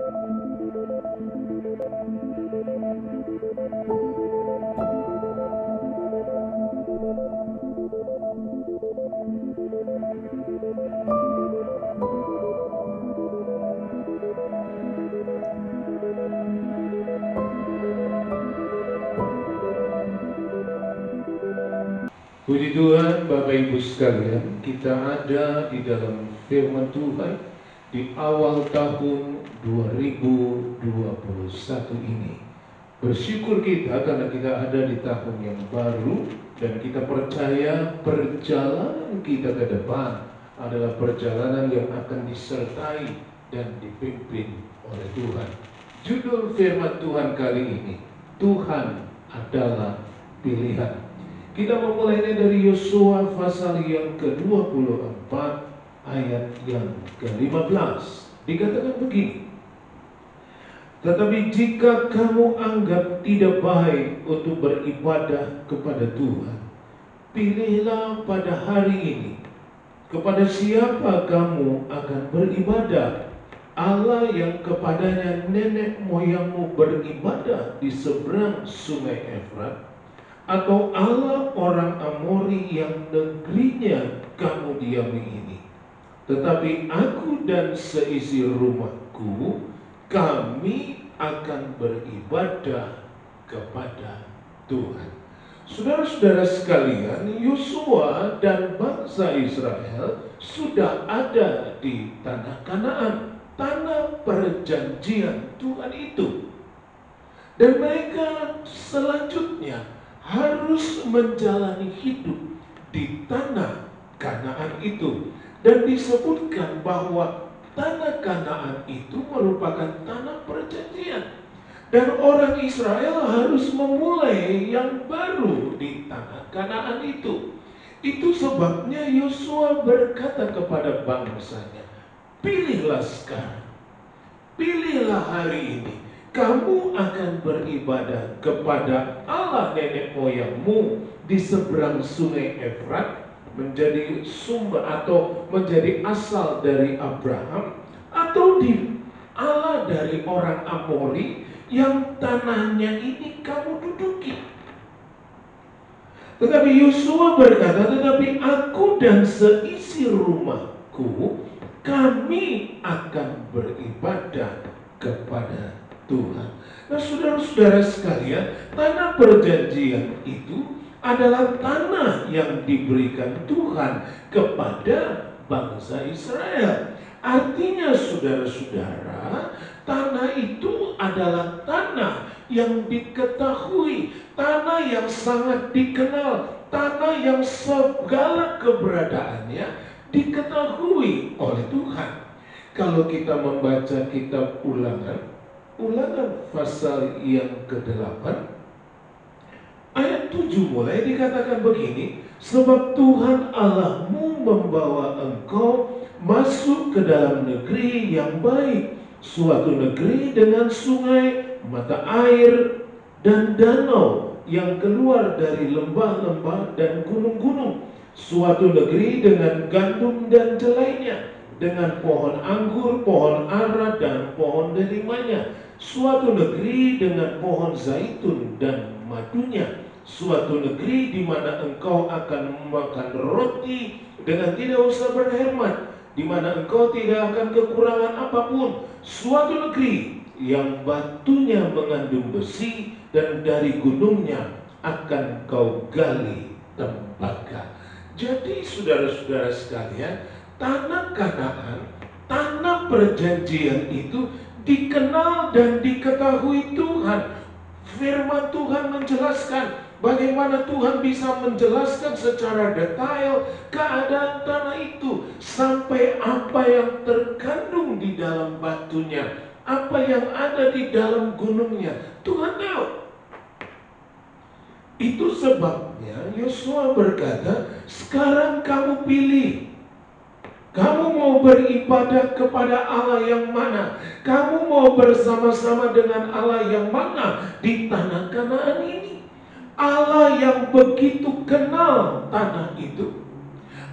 Puji Tuhan, Bapak Ibu sekalian, kita ada di dalam firman Tuhan di awal tahun 2021 ini. Bersyukur kita karena kita ada di tahun yang baru dan kita percaya perjalanan kita ke depan adalah perjalanan yang akan disertai dan dipimpin oleh Tuhan. Judul firman Tuhan kali ini, Tuhan adalah pilihan. Kita memulainya dari Yosua pasal yang ke-24 ayat yang ke-15. Dikatakan begini, tetapi jika kamu anggap tidak baik untuk beribadah kepada Tuhan, pilihlah pada hari ini kepada siapa kamu akan beribadah. Allah yang kepadanya nenek moyangmu beribadah di seberang sungai Efrat, atau Allah orang Amori yang negerinya kamu diami ini. Tetapi aku dan seisi rumahku, kami akan beribadah kepada Tuhan. Saudara-saudara sekalian, Yosua dan bangsa Israel sudah ada di tanah Kanaan, tanah perjanjian Tuhan itu. Dan mereka selanjutnya harus menjalani hidup di tanah Kanaan itu. Dan disebutkan bahwa tanah Kanaan itu merupakan tanah perjanjian. Dan orang Israel harus memulai yang baru di tanah Kanaan itu. Itu sebabnya Yosua berkata kepada bangsanya, pilihlah sekarang, pilihlah hari ini. Kamu akan beribadah kepada Allah nenek moyangmu di seberang sungai Efrat, menjadi sumber atau menjadi asal dari Abraham, atau di Allah dari orang Amori yang tanahnya ini kamu duduki. Tetapi Yosua berkata, tetapi aku dan seisi rumahku, kami akan beribadah kepada Tuhan. Nah, saudara-saudara sekalian, tanah perjanjian itu adalah tanah yang diberikan Tuhan kepada bangsa Israel. Artinya, saudara-saudara, tanah itu adalah tanah yang diketahui, tanah yang sangat dikenal, tanah yang segala keberadaannya diketahui oleh Tuhan. Kalau kita membaca kitab Ulangan pasal yang ke-8 ayat 7 mulai dikatakan begini, sebab Tuhan Allahmu membawa engkau masuk ke dalam negeri yang baik, suatu negeri dengan sungai, mata air, dan danau yang keluar dari lembah-lembah dan gunung-gunung, suatu negeri dengan gandum dan jelainya, dengan pohon anggur, pohon ara, dan pohon delimanya, suatu negeri dengan pohon zaitun dan madunya, suatu negeri di mana engkau akan makan roti dengan tidak usah berhemat, di mana engkau tidak akan kekurangan apapun, suatu negeri yang batunya mengandung besi dan dari gunungnya akan kau gali tembaga. Jadi saudara-saudara sekalian, tanah Kanaan, tanah perjanjian itu dikenal dan diketahui Tuhan. Firman Tuhan menjelaskan bagaimana Tuhan bisa menjelaskan secara detail keadaan tanah itu, sampai apa yang terkandung di dalam batunya, apa yang ada di dalam gunungnya, Tuhan tahu. Itu sebabnya Yosua berkata, sekarang kamu pilih. Kamu mau beribadah kepada Allah yang mana? Kamu mau bersama-sama dengan Allah yang mana di tanah Kanaan ini? Allah yang begitu kenal tanah itu,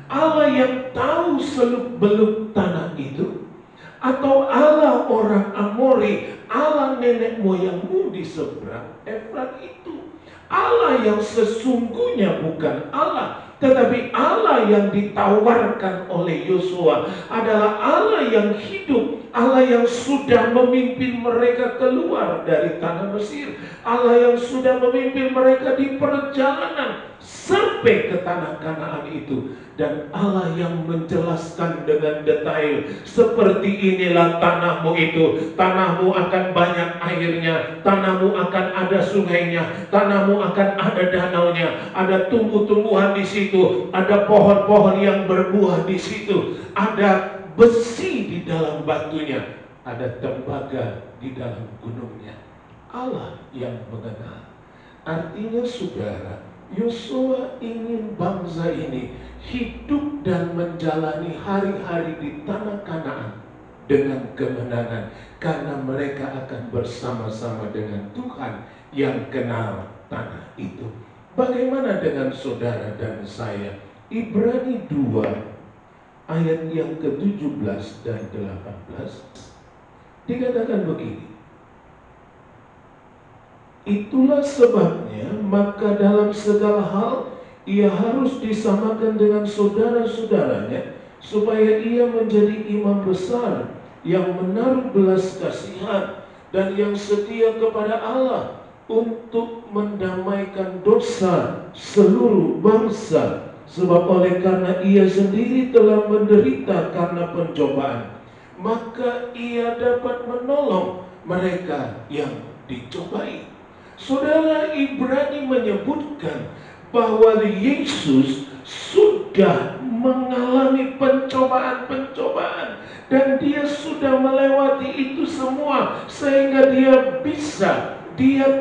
Allah yang tahu seluk-beluk tanah itu, atau Allah orang Amori, Allah nenek moyangmu di seberang Efrat itu. Allah yang sesungguhnya bukan Allah, tetapi Allah yang ditawarkan oleh Yosua adalah Allah yang hidup, Allah yang sudah memimpin mereka keluar dari tanah Mesir, Allah yang sudah memimpin mereka di perjalanan sampai ke tanah Kanaan itu. Dan Allah yang menjelaskan dengan detail, seperti inilah tanahmu itu, tanahmu akan banyak airnya, tanahmu akan ada sungainya, tanahmu akan ada danaunya, ada tumbuh-tumbuhan di situ, ada pohon-pohon yang berbuah di situ, ada besi di dalam batunya, ada tembaga di dalam gunungnya. Allah yang mengenal. Artinya saudara, Yosua ingin bangsa ini hidup dan menjalani hari-hari di tanah Kanaan dengan kemenangan, karena mereka akan bersama-sama dengan Tuhan yang kenal tanah itu. Bagaimana dengan saudara dan saya? Ibrani 2 ayat yang ke-17 dan 18 dikatakan begini. Itulah sebabnya maka dalam segala hal ia harus disamakan dengan saudara-saudaranya, supaya ia menjadi imam besar yang menaruh belas kasihan dan yang setia kepada Allah untuk mendamaikan dosa seluruh bangsa. Sebab oleh karena ia sendiri telah menderita karena pencobaan, maka ia dapat menolong mereka yang dicobai. Saudara, Ibrani menyebutkan bahwa Yesus sudah mengalami pencobaan-pencobaan dan dia sudah melewati itu semua, sehingga dia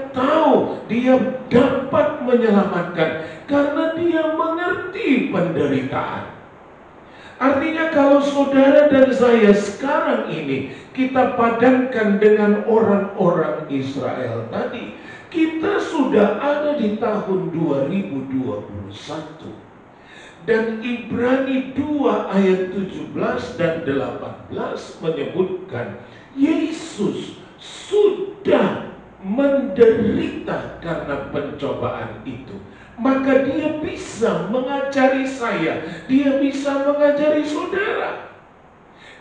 tahu, dia dapat menyelamatkan karena dia mengerti penderitaan. Artinya kalau saudara dan saya sekarang ini kita padankan dengan orang-orang Israel tadi, kita sudah ada di tahun 2021. Dan Ibrani 2 ayat 17 dan 18 menyebutkan Yesus sudah menderita karena pencobaan itu. Maka dia bisa mengajari saya, dia bisa mengajari saudara.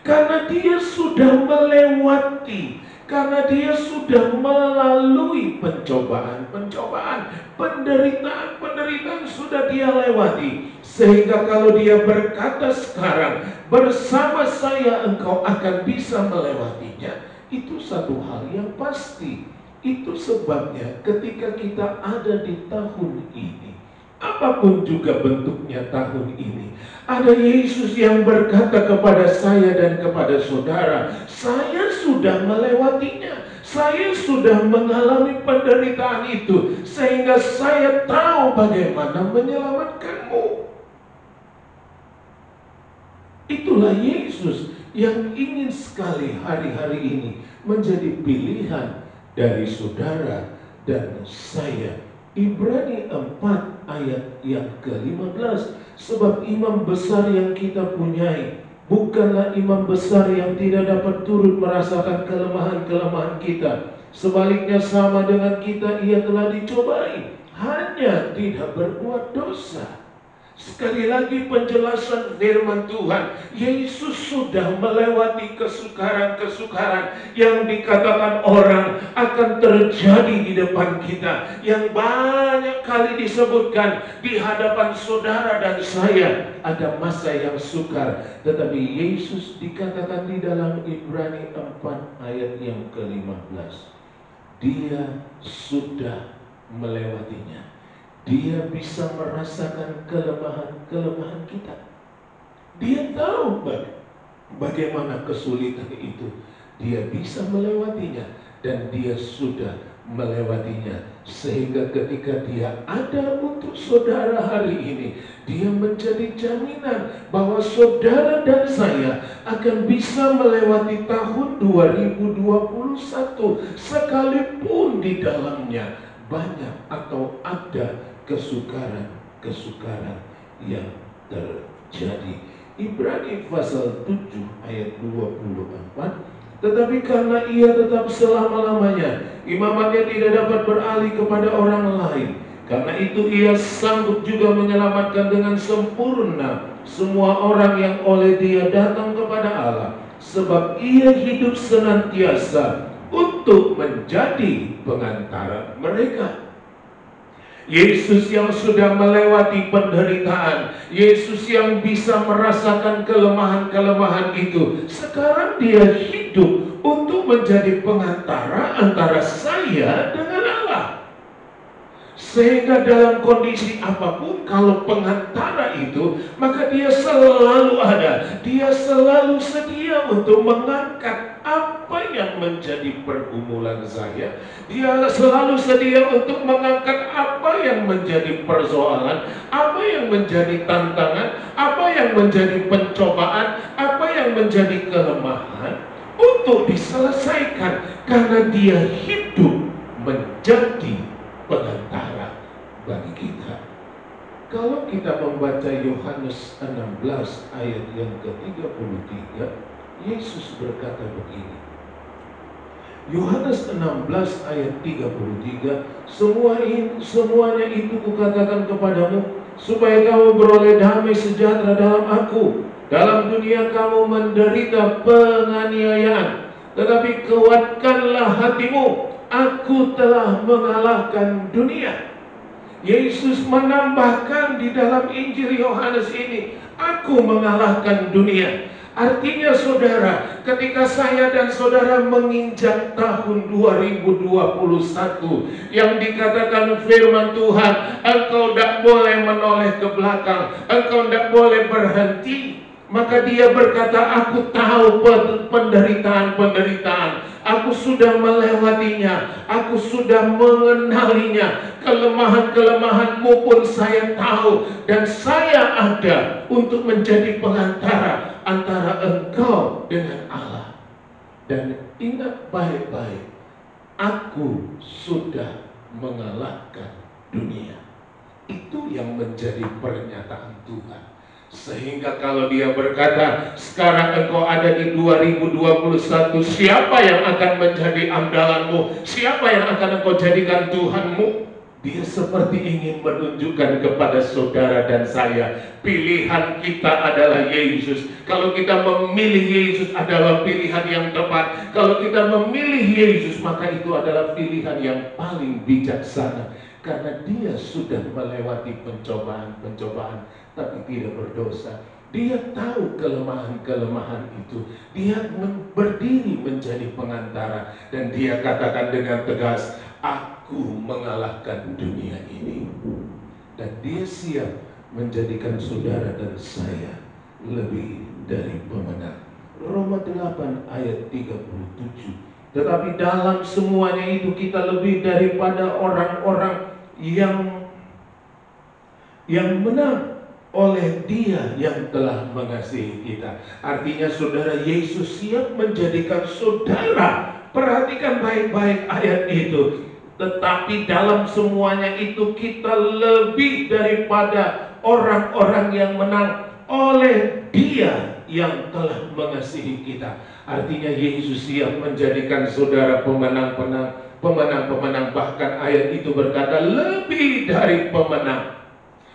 Karena dia sudah melewati, karena dia sudah melalui pencobaan-pencobaan, penderitaan-penderitaan sudah dia lewati. Sehingga kalau dia berkata sekarang, bersama saya engkau akan bisa melewatinya, itu satu hal yang pasti. Itu sebabnya ketika kita ada di tahun ini, apapun juga bentuknya tahun ini, ada Yesus yang berkata kepada saya dan kepada saudara, saya sudah melewatinya, saya sudah mengalami penderitaan itu, sehingga saya tahu bagaimana menyelamatkanmu. Itulah Yesus yang ingin sekali hari-hari ini menjadi pilihan dari saudara dan saya. Ibrani 4 ayat yang ke-15, sebab imam besar yang kita punyai bukanlah imam besar yang tidak dapat turut merasakan kelemahan-kelemahan kita. Sebaliknya sama dengan kita ia telah dicobai, hanya tidak berbuat dosa. Sekali lagi penjelasan firman Tuhan, Yesus sudah melewati kesukaran-kesukaran yang dikatakan orang akan terjadi di depan kita, yang banyak kali disebutkan di hadapan saudara dan saya. Ada masa yang sukar, tetapi Yesus dikatakan di dalam Ibrani 4 ayat yang ke-15, dia sudah melewatinya. Dia bisa merasakan kelemahan-kelemahan kita. Dia tahu bagaimana kesulitan itu. Dia bisa melewatinya dan dia sudah melewatinya. Sehingga ketika dia ada untuk saudara hari ini, dia menjadi jaminan bahwa saudara dan saya akan bisa melewati tahun 2021 sekalipun di dalamnya banyak atau ada kesukaran-kesukaran yang terjadi. Ibrani pasal 7 ayat 24 Tetapi karena ia tetap selama-lamanya, imamatnya tidak dapat beralih kepada orang lain. Karena itu ia sanggup juga menyelamatkan dengan sempurna semua orang yang oleh dia datang kepada Allah. Sebab ia hidup senantiasa untuk menjadi pengantara mereka. Yesus yang sudah melewati penderitaan, Yesus yang bisa merasakan kelemahan-kelemahan itu, sekarang dia hidup untuk menjadi pengantara antara saya dengan Allah. Sehingga dalam kondisi apapun, kalau pengantara itu, maka dia selalu ada. Dia selalu sedia untuk mengangkat apa yang menjadi pergumulan saya. Dia selalu sedia untuk mengangkat apa yang menjadi persoalan, apa yang menjadi tantangan, apa yang menjadi pencobaan, apa yang menjadi kelemahan, untuk diselesaikan. Karena dia hidup menjadi pengantara bagi kita. Kalau kita membaca Yohanes 16 ayat yang ke-33, Yesus berkata begini. Yohanes 16 ayat 33, semuanya itu kukatakan kepadamu, supaya kamu beroleh damai sejahtera dalam aku. Dalam dunia kamu menderita penganiayaan, tetapi kuatkanlah hatimu, aku telah mengalahkan dunia. Yesus menambahkan di dalam Injil Yohanes ini, aku mengalahkan dunia. Artinya saudara, ketika saya dan saudara menginjak tahun 2021, yang dikatakan firman Tuhan, engkau tidak boleh menoleh ke belakang, engkau tidak boleh berhenti. Maka dia berkata, aku tahu penderitaan-penderitaan, aku sudah melewatinya, aku sudah mengenalinya, kelemahan-kelemahanmu pun saya tahu, dan saya ada untuk menjadi pengantara antara engkau dengan Allah. Dan ingat baik-baik, aku sudah mengalahkan dunia. Itu yang menjadi pernyataan Tuhan. Sehingga kalau dia berkata, sekarang engkau ada di 2021, siapa yang akan menjadi andalanmu? Siapa yang akan engkau jadikan Tuhanmu? Dia seperti ingin menunjukkan kepada saudara dan saya, pilihan kita adalah Yesus. Kalau kita memilih Yesus adalah pilihan yang tepat. Kalau kita memilih Yesus, maka itu adalah pilihan yang paling bijaksana. Karena dia sudah melewati pencobaan-pencobaan, tapi tidak berdosa. Dia tahu kelemahan-kelemahan itu. Dia berdiri menjadi pengantara. Dan dia katakan dengan tegas, aku mengalahkan dunia ini. Dan dia siap menjadikan saudara dan saya lebih dari pemenang. Roma 8 ayat 37. Tetapi dalam semuanya itu kita lebih daripada orang-orang yang menang oleh Dia yang telah mengasihi kita. Artinya saudara, Yesus siap menjadikan saudara. Perhatikan baik-baik ayat itu. Tetapi dalam semuanya itu kita lebih daripada orang-orang yang menang oleh Dia yang telah mengasihi kita. Artinya Yesus siap menjadikan saudara pemenang-pemenang. Bahkan ayat itu berkata lebih dari pemenang,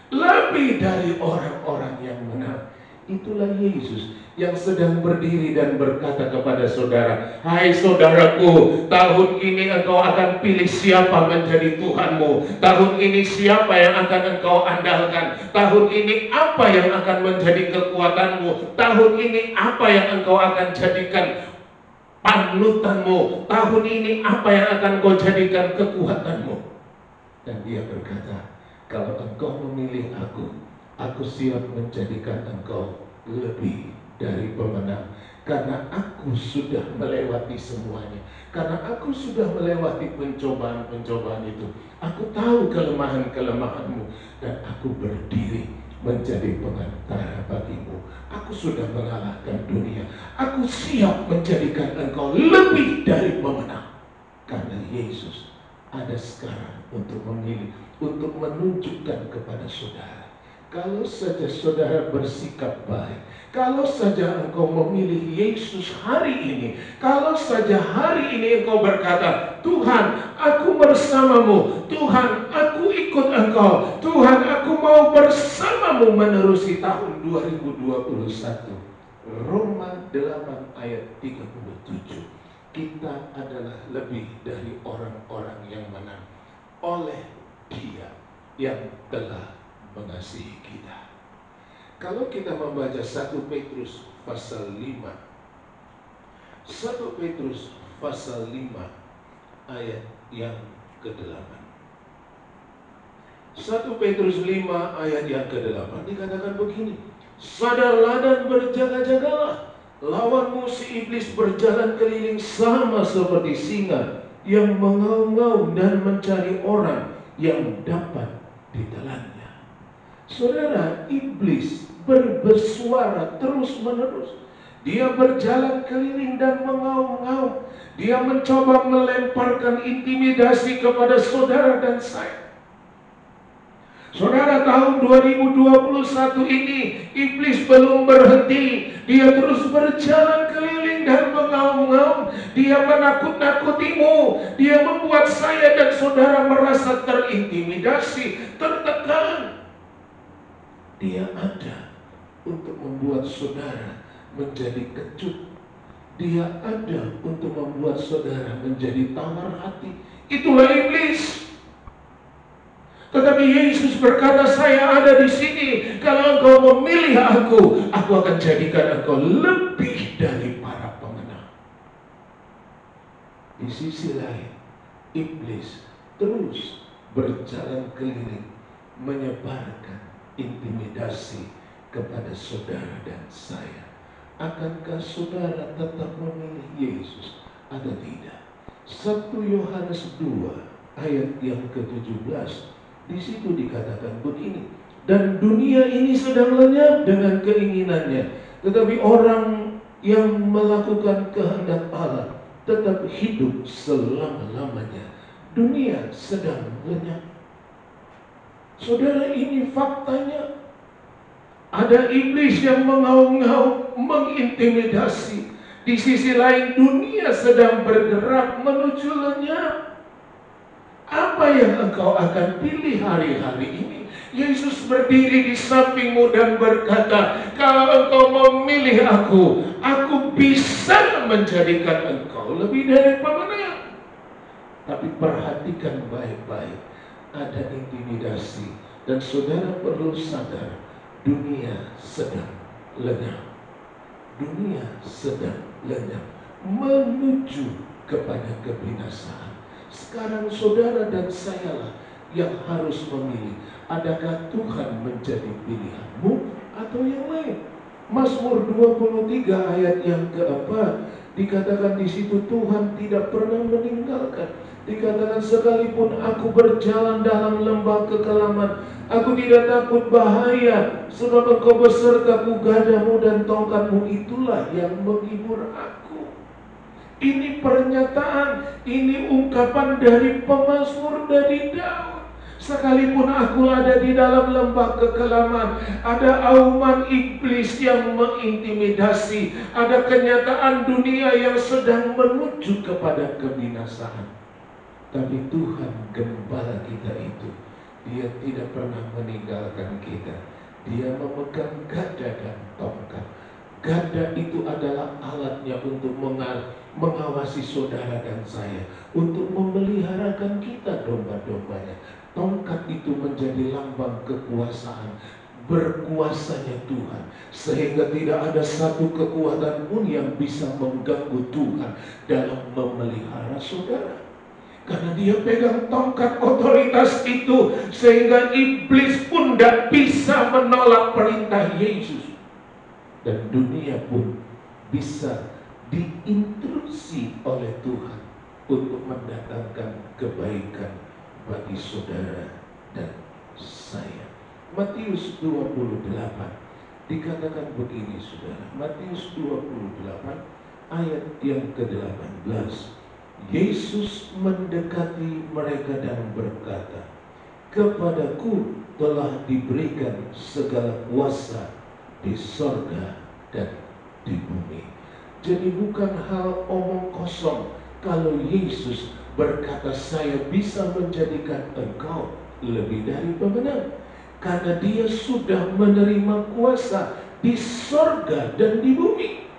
lebih dari orang-orang yang menang. Itulah Yesus yang sedang berdiri dan berkata kepada saudara, hai saudaraku, tahun ini engkau akan pilih siapa menjadi Tuhanmu. Tahun ini siapa yang akan engkau andalkan. Tahun ini apa yang akan menjadi kekuatanmu. Tahun ini apa yang engkau akan jadikan panutanmu. Tahun ini apa yang akan kau jadikan kekuatanmu. Dan dia berkata, kalau engkau memilih aku siap menjadikan engkau lebih dari pemenang. Karena aku sudah melewati semuanya. Karena aku sudah melewati pencobaan-pencobaan itu. Aku tahu kelemahan-kelemahanmu. Dan aku berdiri menjadi pengantara bagimu. Aku sudah mengalahkan dunia. Aku siap menjadikan engkau lebih dari pemenang. Karena Yesus ada sekarang untuk memilih, untuk menunjukkan kepada saudara, Kalau saja saudara bersikap baik, kalau saja engkau memilih Yesus hari ini, kalau saja hari ini engkau berkata, Tuhan, aku bersamamu, Tuhan, aku ikut engkau, Tuhan, aku mau bersamamu menerusi tahun 2021. Roma 8 ayat 37. Kita adalah lebih dari orang-orang yang menang oleh Dia yang telah mengasihi kita. Kalau kita membaca 1 Petrus pasal 5, 1 Petrus pasal 5 ayat yang ke-8. 1 Petrus 5 ayat yang ke-8 dikatakan begini, sadarlah dan berjaga-jagalah, lawanmu si iblis berjalan keliling sama seperti singa yang mengaum-ngaum dan mencari orang yang dapat ditelannya. Saudara, iblis bersuara terus-menerus. Dia berjalan keliling dan mengaum-ngaum. Dia mencoba melemparkan intimidasi kepada saudara dan saya. Saudara, tahun 2021 ini iblis belum berhenti. Dia terus berjalan keliling dan mengaum-ngaum. Dia menakut-nakutimu. Dia membuat saya dan saudara merasa terintimidasi, tertekan. Dia ada untuk membuat saudara menjadi kecut. Dia ada untuk membuat saudara menjadi tawar hati. Itulah iblis. Tetapi Yesus berkata, saya ada di sini. Kalau engkau memilih aku akan jadikan engkau lebih dari para pemenang. Di sisi lain, iblis terus berjalan keliling menyebarkan intimidasi kepada saudara dan saya. Akankah saudara tetap memilih Yesus atau tidak? 1 Yohanes 2 ayat yang ke-17. Di situ dikatakan begini, dan dunia ini sedang lenyap dengan keinginannya, tetapi orang yang melakukan kehendak Allah tetap hidup selama-lamanya. Dunia sedang lenyap. Saudara, ini faktanya. Ada iblis yang mengaum-ngaum, mengintimidasi. Di sisi lain, dunia sedang bergerak menuju lenyap. Apa yang engkau akan pilih hari-hari ini? Yesus berdiri di sampingmu dan berkata, kalau engkau memilih aku bisa menjadikan engkau lebih dari pemenang. Tapi perhatikan baik-baik, ada intimidasi. Dan saudara perlu sadar, dunia sedang lenyap. Dunia sedang lenyap menuju kepada kebinasaan. Sekarang saudara dan saya lah yang harus memilih. Adakah Tuhan menjadi pilihanmu atau yang lain? Mazmur 23 ayat yang keempat dikatakan di situ, Tuhan tidak pernah meninggalkan. Dikatakan, sekalipun aku berjalan dalam lembah kekelaman, aku tidak takut bahaya, sebab engkau besertaku, gadamu dan tongkatmu itulah yang menghibur aku. Ini pernyataan, ini ungkapan dari pemazmur dari Daud. Sekalipun aku ada di dalam lembah kekelaman, ada auman iblis yang mengintimidasi, ada kenyataan dunia yang sedang menuju kepada kebinasaan. Tapi Tuhan gembala kita itu, Dia tidak pernah meninggalkan kita. Dia memegang gada dan tongkat. Gada itu adalah alatnya untuk mengawasi saudara dan saya, untuk memeliharakan kita domba-dombanya. Tongkat itu menjadi lambang kekuasaan, berkuasanya Tuhan, sehingga tidak ada satu kekuatan pun yang bisa mengganggu Tuhan dalam memelihara saudara. Karena dia pegang tongkat otoritas itu, sehingga iblis pun tidak bisa menolak perintah Yesus. Dan dunia pun bisa diinstruksi oleh Tuhan untuk mendatangkan kebaikan bagi saudara dan saya. Matius 28 dikatakan begini, saudara. Matius 28 ayat yang ke-18. Yesus mendekati mereka dan berkata, kepadaku telah diberikan segala kuasa di sorga dan di bumi. Jadi bukan hal omong kosong kalau Yesus berkata, saya bisa menjadikan engkau lebih dari pemenang, karena dia sudah menerima kuasa di sorga dan di bumi.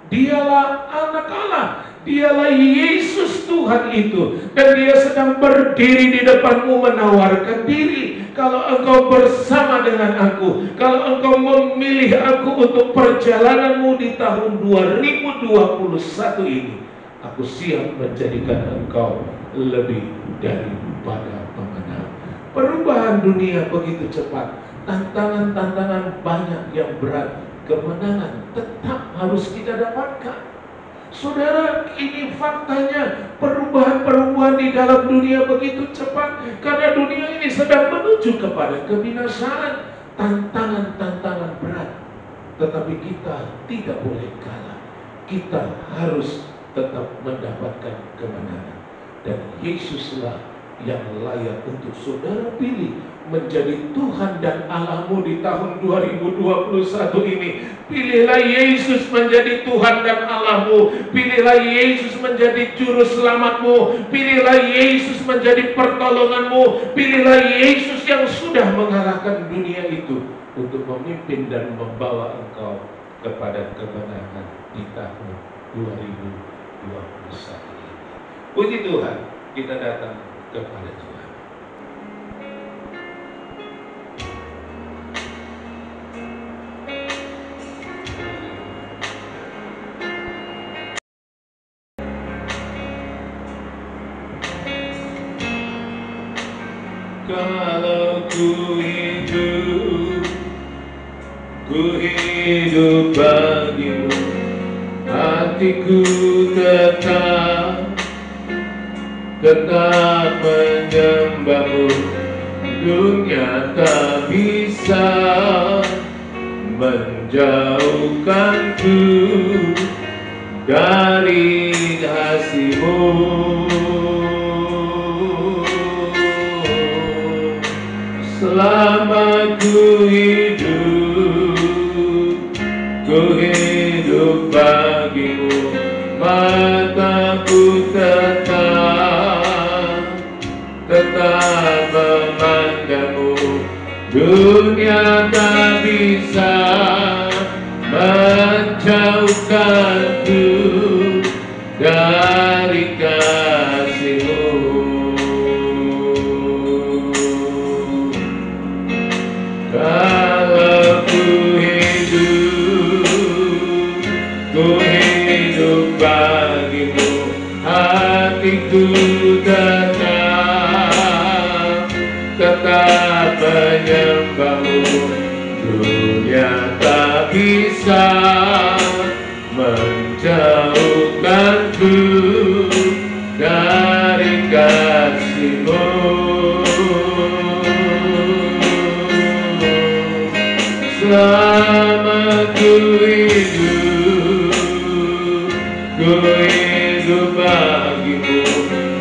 Dialah anak Allah, dialah Yesus Tuhan itu, dan dia sedang berdiri di depanmu menawarkan diri. Kalau engkau bersama dengan aku, kalau engkau memilih aku untuk perjalananmu di tahun 2021 ini, aku siap menjadikan engkau lebih daripada pemenang. Perubahan dunia begitu cepat, tantangan-tantangan banyak yang berat, kemenangan tetap harus kita dapatkan. Saudara, ini faktanya, perubahan-perubahan di dalam dunia begitu cepat, karena dunia ini sedang menuju kepada kebinasaan. Tantangan-tantangan berat, tetapi kita tidak boleh kalah. Kita harus tetap mendapatkan kemenangan, dan Yesuslah yang layak untuk saudara pilih menjadi Tuhan dan Allahmu di tahun 2021 ini. Pilihlah Yesus menjadi Tuhan dan Allahmu. Pilihlah Yesus menjadi juru selamatmu. Pilihlah Yesus menjadi pertolonganmu. Pilihlah Yesus yang sudah mengalahkan dunia itu untuk memimpin dan membawa engkau kepada kemenangan di tahun 2021 ini. Puji Tuhan, kita datang kepada Tuhan. Kalau ku hidup bagimu, hatiku tetap menyembahmu. Dunia tak bisa menjauhkanku dari kasih-Mu. Selama ku hidup bagimu, mataku tetap memandangmu. Dunia tak bisa menjauhkanku dari kasih-Mu. Kalau ku hidup bagimu, hatiku tetap menyembahmu. Dunia tak bisa menjauhkanku dari kasih-Mu. Selama ku hidup bagimu,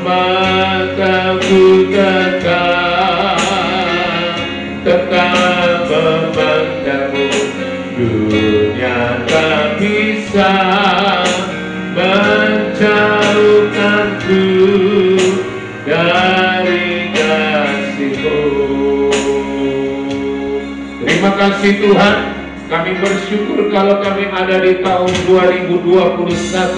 mataku tetap memandangmu. Dunia tak bisa menjauhkanku dari kasih-Mu. Terima kasih Tuhan, kami bersyukur kalau kami ada di tahun 2021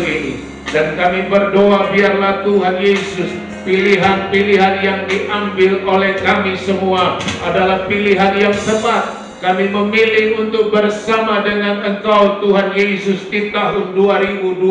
ini. Dan kami berdoa biarlah Tuhan Yesus, pilihan-pilihan yang diambil oleh kami semua adalah pilihan yang tepat. Kami memilih untuk bersama dengan Engkau Tuhan Yesus di tahun 2021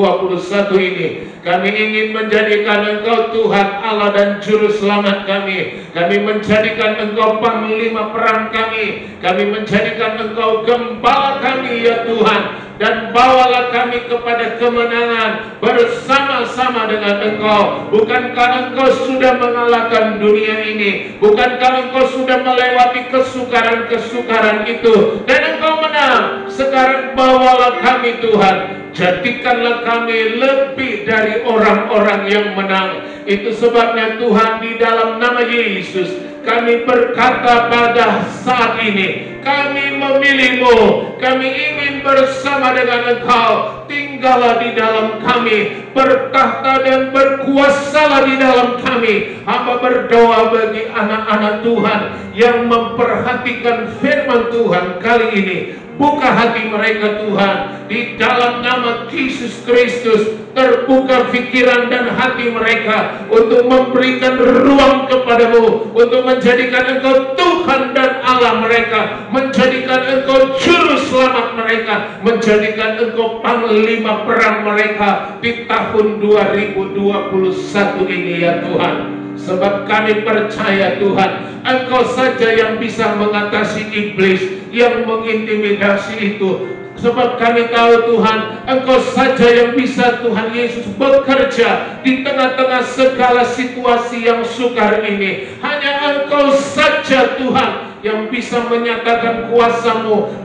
ini. Kami ingin menjadikan Engkau Tuhan Allah dan Juru Selamat kami. Kami menjadikan Engkau Panglima Perang kami. Kami menjadikan Engkau Gembala kami ya Tuhan. Dan bawalah kami kepada kemenangan bersama-sama dengan Engkau. Bukankah Engkau sudah mengalahkan dunia ini? Bukankah Engkau sudah melewati kesukaran-kesukaran itu dan Engkau menang? Sekarang bawalah kami Tuhan, jadikanlah kami lebih dari orang-orang yang menang. Itu sebabnya Tuhan, di dalam nama Yesus kami berkata pada saat ini, kami memilih-Mu, kami ingin bersama dengan Engkau. Tinggallah di dalam kami, bertahta dan berkuasalah di dalam kami. Hamba berdoa bagi anak-anak Tuhan yang memperhatikan firman Tuhan kali ini. Buka hati mereka Tuhan, di dalam nama Yesus Kristus. Terbuka pikiran dan hati mereka untuk memberikan ruang kepada-Mu, untuk menjadikan Engkau Tuhan dan Allah mereka, menjadikan Engkau juru selamat mereka, menjadikan Engkau panglima perang mereka di tahun 2021 ini ya Tuhan. Sebab kami percaya Tuhan, Engkau saja yang bisa mengatasi iblis yang mengintimidasi itu. Sebab kami tahu Tuhan, Engkau saja yang bisa Tuhan Yesus bekerja di tengah-tengah segala situasi yang sukar ini. Hanya Engkau saja Tuhan yang bisa menyatakan kuasa-Mu.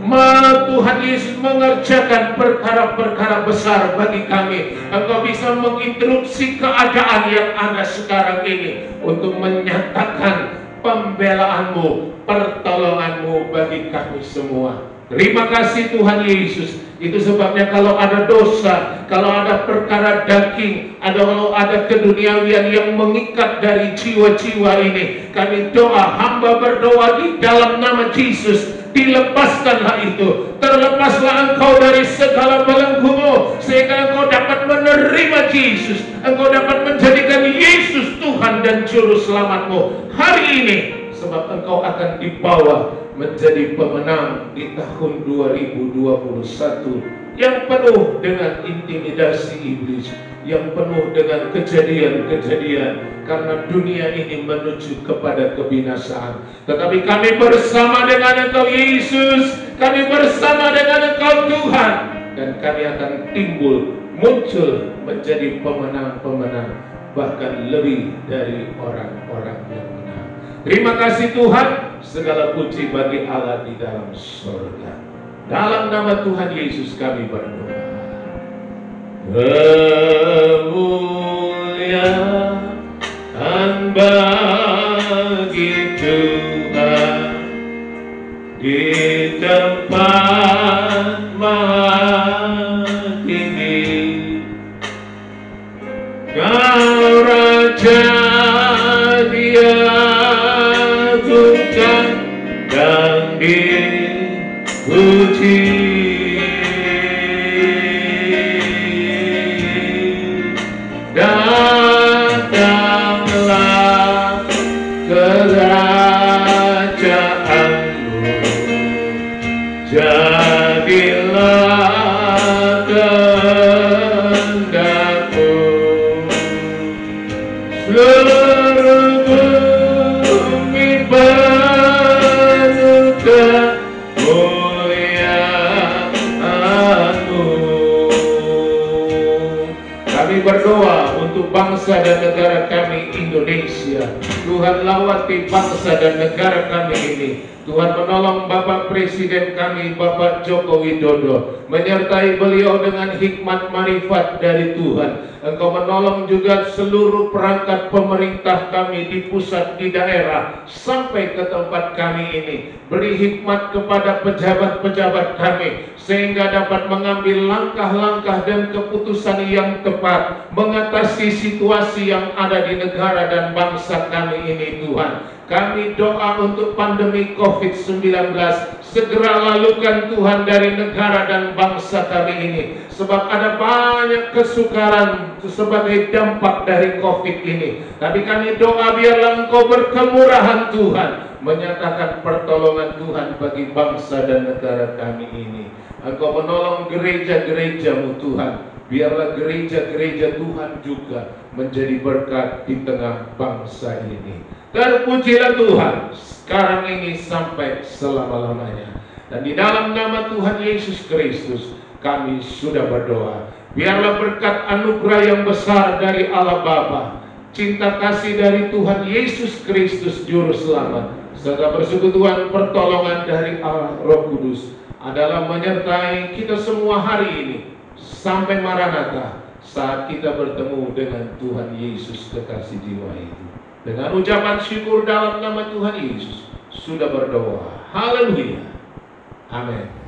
Tuhan Yesus mengerjakan perkara-perkara besar bagi kami. Engkau bisa menginterupsi keadaan yang ada sekarang ini untuk menyatakan pembelaan-Mu, pertolongan-Mu bagi kami semua. Terima kasih Tuhan Yesus. Itu sebabnya kalau ada dosa, kalau ada perkara daging, kalau ada keduniawian yang mengikat dari jiwa-jiwa ini, kami doa, hamba berdoa di dalam nama Yesus, dilepaskanlah itu. Terlepaslah engkau dari segala belenggu-Mu, sehingga engkau dapat menerima Yesus. Engkau dapat menjadikan Yesus Tuhan dan Juru Selamat-Mu hari ini. Sebab engkau akan dibawa menjadi pemenang di tahun 2021 yang penuh dengan intimidasi iblis, yang penuh dengan kejadian-kejadian, karena dunia ini menuju kepada kebinasaan. Tetapi kami bersama dengan Engkau Yesus, kami bersama dengan Engkau Tuhan, dan kami akan muncul menjadi pemenang-pemenang, bahkan lebih dari orang-orang yang menang. Terima kasih Tuhan, segala puji bagi Allah di dalam surga. Dalam nama Tuhan Yesus kami berdoa. Kemuliaan bagi Tuhan di tempat maha tinggi. Kau Raja diagungkan dan dipuji. Datanglah kerajaanmu, jadilah kehendak-Mu. Seluruh bumi penuh kemuliaan-Mu. Kami berdoa untuk bangsa dan negara kami Indonesia. Tuhan lawati bangsa dan negara kami ini. Tuhan menolong Bapak Presiden kami, Bapak Joko Widodo, menyertai beliau dengan hikmat marifat dari Tuhan. Engkau menolong juga seluruh perangkat pemerintah kami di pusat, di daerah, sampai ke tempat kami ini. Beri hikmat kepada pejabat-pejabat kami, sehingga dapat mengambil langkah-langkah dan keputusan yang tepat, mengatasi situasi yang ada di negara dan bangsa kami ini Tuhan. Kami doa untuk pandemi COVID-19 segera lalukan Tuhan dari negara dan bangsa kami ini. Sebab ada banyak kesukaran sebagai dampak dari COVID ini. Tapi kami doa biarlah Engkau berkemurahan Tuhan, menyatakan pertolongan Tuhan bagi bangsa dan negara kami ini. Engkau menolong gereja-gereja-Mu Tuhan. Biarlah gereja-gereja Tuhan juga menjadi berkat di tengah bangsa ini. Terpujilah Tuhan sekarang ini sampai selama-lamanya. Dan di dalam nama Tuhan Yesus Kristus kami sudah berdoa. Biarlah berkat anugerah yang besar dari Allah Bapa, cinta kasih dari Tuhan Yesus Kristus Juru Selamat, serta persekutuan pertolongan dari Allah Roh Kudus adalah menyertai kita semua hari ini sampai Maranatha, saat kita bertemu dengan Tuhan Yesus kekasih jiwa itu. Dengan ucapan syukur dalam nama Tuhan Yesus sudah berdoa. Haleluya. Amin.